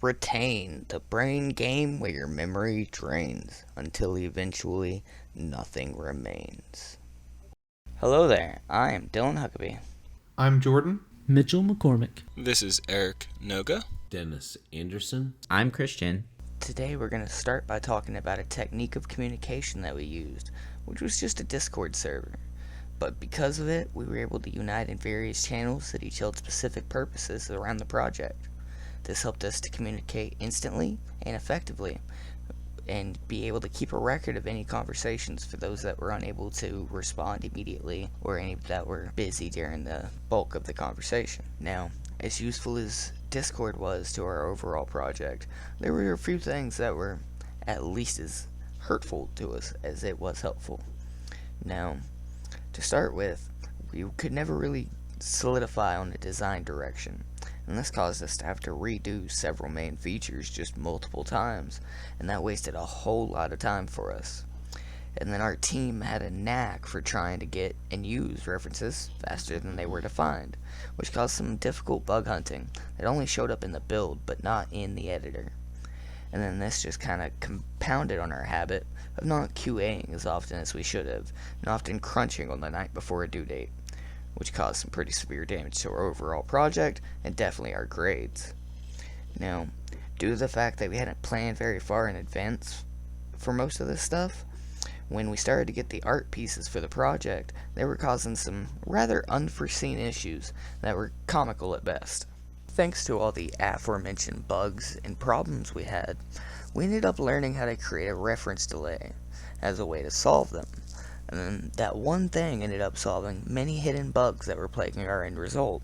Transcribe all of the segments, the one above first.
Retain the brain game where your memory drains until eventually nothing remains. Hello there, I am Dylan Huckabee. I'm Jordan. Mitchell McCormick. This is Eric Noga. Dennis Anderson. I'm Christian. Today we're going to start by talking about a technique of communication that we used, which was just a Discord server. But because of it, we were able to unite in various channels that each held specific purposes around the project. This helped us to communicate instantly and effectively, and be able to keep a record of any conversations for those that were unable to respond immediately or any that were busy during the bulk of the conversation. Now, as useful as Discord was to our overall project, there were a few things that were at least as hurtful to us as it was helpful. Now, to start with, we could never really solidify on a design direction, and this caused us to have to redo several main features just multiple times, and that wasted a whole lot of time for us. And then our team had a knack for trying to get and use references faster than they were defined, which caused some difficult bug hunting that only showed up in the build but not in the editor. And then this just kind of compounded on our habit of not QAing as often as we should have, and often crunching on the night before a due date, which caused some pretty severe damage to our overall project and definitely our grades. Now, due to the fact that we hadn't planned very far in advance for most of this stuff, when we started to get the art pieces for the project, they were causing some rather unforeseen issues that were comical at best. Thanks to all the aforementioned bugs and problems we had, we ended up learning how to create a reference delay as a way to solve them. And then that one thing ended up solving many hidden bugs that were plaguing our end result.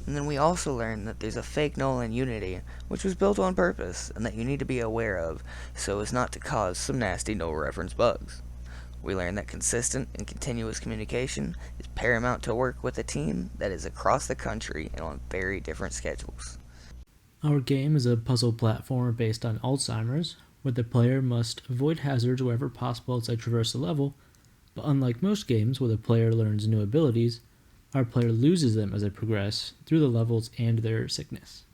And then we also learned that there's a fake null in Unity, which was built on purpose, and that you need to be aware of, so as not to cause some nasty null reference bugs. We learned that consistent and continuous communication is paramount to work with a team that is across the country and on very different schedules. Our game is a puzzle platformer based on Alzheimer's, where the player must avoid hazards wherever possible as they traverse the level, but unlike most games where the player learns new abilities, our player loses them as they progress through the levels and their sickness.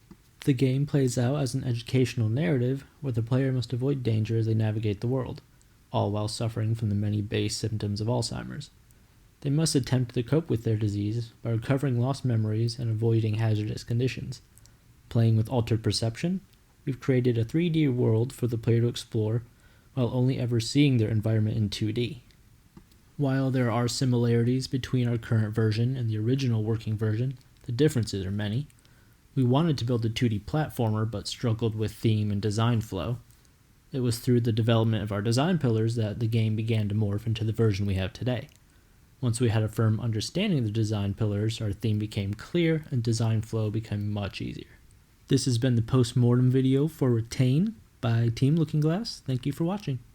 The game plays out as an educational narrative where the player must avoid danger as they navigate the world, all while suffering from the many base symptoms of Alzheimer's. They must attempt to cope with their disease by recovering lost memories and avoiding hazardous conditions. Playing with altered perception, we've created a 3D world for the player to explore while only ever seeing their environment in 2D. While there are similarities between our current version and the original working version, the differences are many. We wanted to build a 2D platformer but struggled with theme and design flow. It was through the development of our design pillars that the game began to morph into the version we have today. Once we had a firm understanding of the design pillars, our theme became clear and design flow became much easier. This has been the Postmortem video for Retain by Team Looking Glass. Thank you for watching.